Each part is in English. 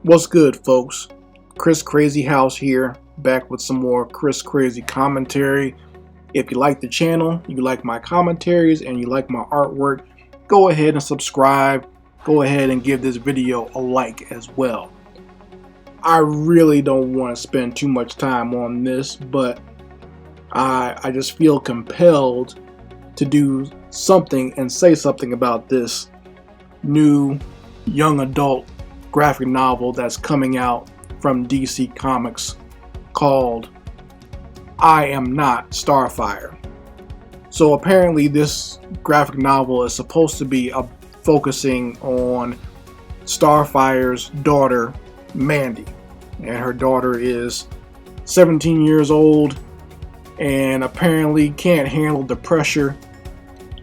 What's good, folks? Chris Crazyhouse here, back with some more Chris Crazy commentary. If you like the channel, you like my commentaries, and you like my artwork, go ahead and subscribe. Go ahead and give this video a like as well. I really don't want to spend too much time on this, but I just feel compelled to do something and say something about this new young adult graphic novel that's coming out from DC Comics called I Am Not Starfire. So apparently this graphic novel is supposed to be focusing on Starfire's daughter, Mandy. And her daughter is 17 years old and apparently can't handle the pressure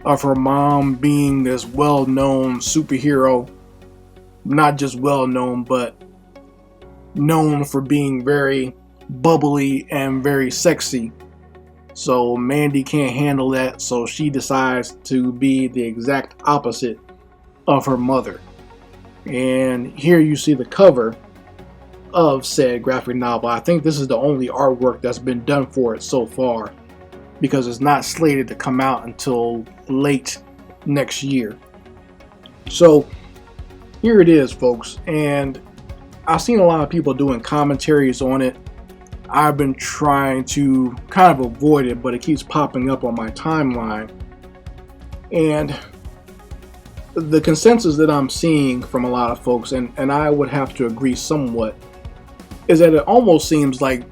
of her mom being this well-known superhero. Not just well-known, but known for being very bubbly and very sexy. So Mandy can't handle that, so she decides to be the exact opposite of her mother. And here you see the cover of said graphic novel. I think this is the only artwork that's been done for it so far, because it's not slated to come out until late next year. So here it is, folks, and I've seen a lot of people doing commentaries on it. I've been trying to kind of avoid it, but it keeps popping up on my timeline. And the consensus that I'm seeing from a lot of folks, and I would have to agree somewhat, is that it almost seems like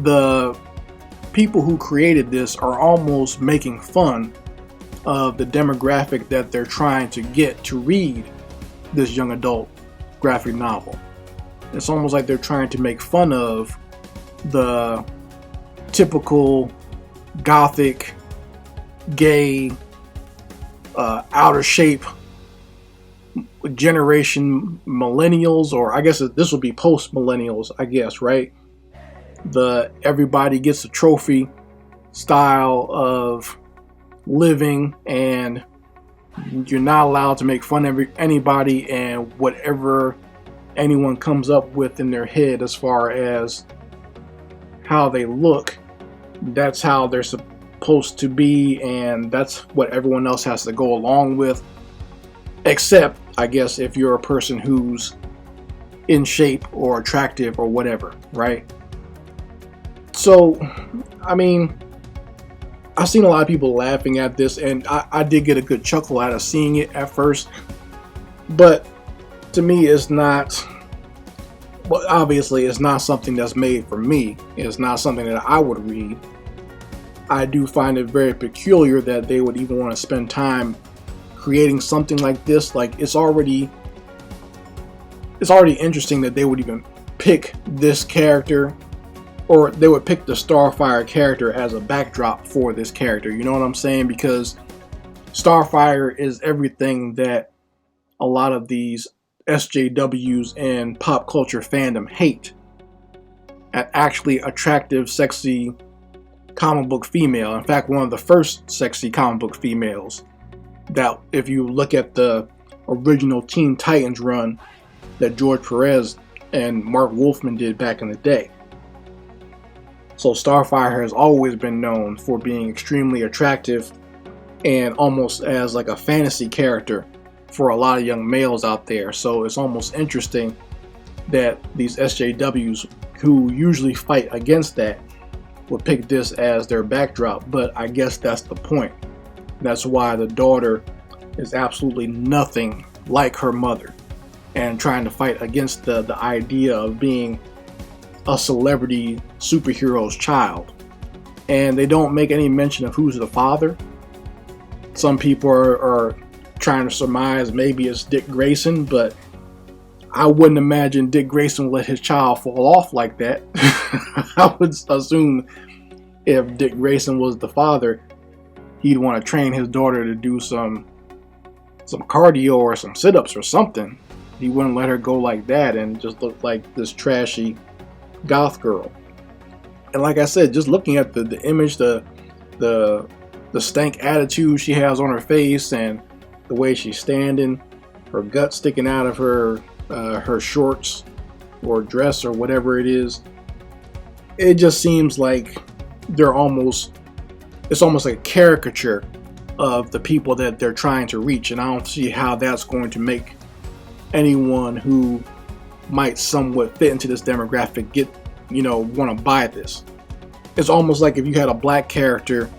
the people who created this are almost making fun of the demographic that they're trying to get to read this young adult graphic novel. It's almost like they're trying to make fun of the typical gothic, gay, outer shape generation millennials, or I guess this will be post millennials, I guess, right? The everybody gets a trophy style of living, and you're not allowed to make fun of anybody, and whatever anyone comes up with in their head as far as how they look, that's how they're supposed to be, and that's what everyone else has to go along with, except I guess if you're a person who's in shape or attractive or whatever, right? So I mean, I've seen a lot of people laughing at this, and I did get a good chuckle out of seeing it at first. But to me, it's not, well, obviously, it's not something that's made for me. It's not something that I would read. I do find it very peculiar that they would even want to spend time creating something like this. Like, it's already interesting that they would even pick this character, or they would pick the Starfire character as a backdrop for this character. You know what I'm saying? Because Starfire is everything that a lot of these SJWs and pop culture fandom hate. An actually attractive, sexy comic book female. In fact, one of the first sexy comic book females that, if you look at the original Teen Titans run that George Perez and Mark Wolfman did back in the day. So Starfire has always been known for being extremely attractive and almost as like a fantasy character for a lot of young males out there. So it's almost interesting that these SJWs who usually fight against that would pick this as their backdrop. But I guess that's the point. That's why the daughter is absolutely nothing like her mother, and trying to fight against the idea of being a celebrity superhero's child. And they don't make any mention of who's the father. Some people are trying to surmise maybe it's Dick Grayson, but I wouldn't imagine Dick Grayson would let his child fall off like that. I would assume if Dick Grayson was the father, he'd want to train his daughter to do some cardio or some sit-ups or something. He wouldn't let her go like that and just look like this trashy goth girl. And like I said, just looking at the image, the stank attitude she has on her face, and the way she's standing, her gut sticking out of her shorts, or dress or whatever it is. It just seems like it's almost like a caricature of the people that they're trying to reach, and I don't see how that's going to make anyone who might somewhat fit into this demographic want to buy this. It's almost like if you had a black character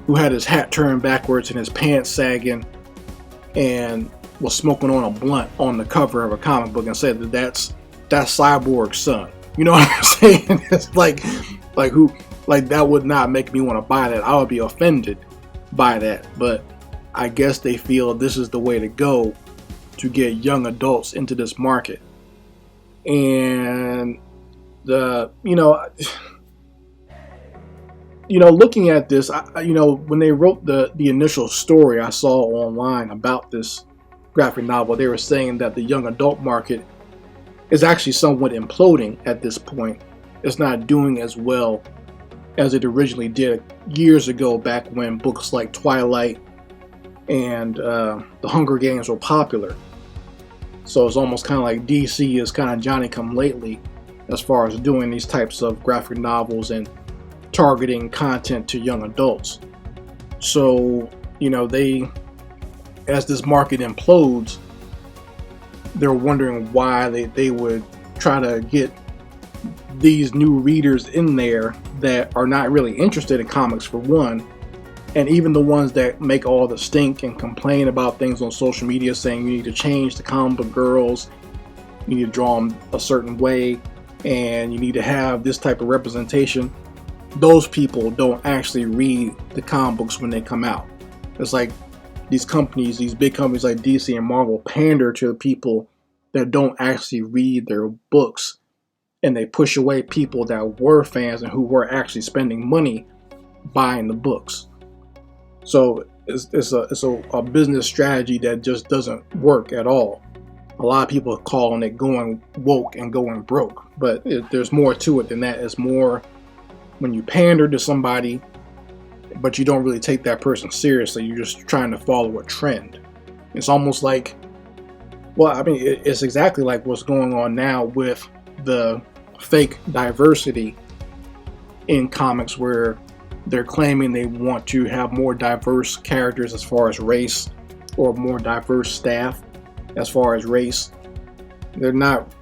who had his hat turned backwards and his pants sagging and was smoking on a blunt on the cover of a comic book and said that's Cyborg's son. You know what I'm saying? It's like that would not make me want to buy that. I would be offended by that. But I guess they feel this is the way to go to get young adults into this market. And looking at this, when they wrote the initial story I saw online about this graphic novel, they were saying that the young adult market is actually somewhat imploding at this point. It's not doing as well as it originally did years ago, back when books like Twilight and The Hunger Games were popular. So it's almost kind of like DC is kind of Johnny-come-lately as far as doing these types of graphic novels and targeting content to young adults. So, as this market implodes, they're wondering why they would try to get these new readers in there that are not really interested in comics, for one, and even the ones that make all the stink and complain about things on social media saying you need to change the comic book girls, you need to draw them a certain way, and you need to have this type of representation. Those people don't actually read the comic books when they come out. It's like these big companies like DC and Marvel pander to the people that don't actually read their books, and they push away people that were fans and who were actually spending money buying the books. So it's a business strategy that just doesn't work at all. A lot of people are calling it going woke and going broke, but there's more to it than that. It's more when you pander to somebody, but you don't really take that person seriously. You're just trying to follow a trend. It's almost like, it's exactly like what's going on now with the fake diversity in comics, where they're claiming they want to have more diverse characters as far as race, or more diverse staff as far as race. They're not,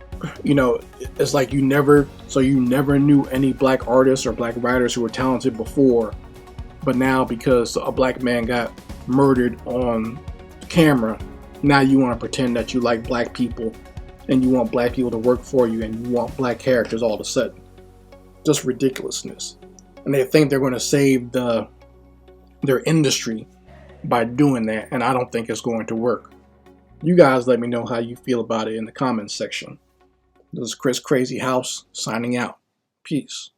it's like you never knew any black artists or black writers who were talented before, but now because a black man got murdered on camera, now you want to pretend that you like black people and you want black people to work for you and you want black characters all of a sudden. Just ridiculousness. And they think they're going to save their industry by doing that, and I don't think it's going to work. You guys let me know how you feel about it in the comments section. This is Crazyhouse signing out. Peace.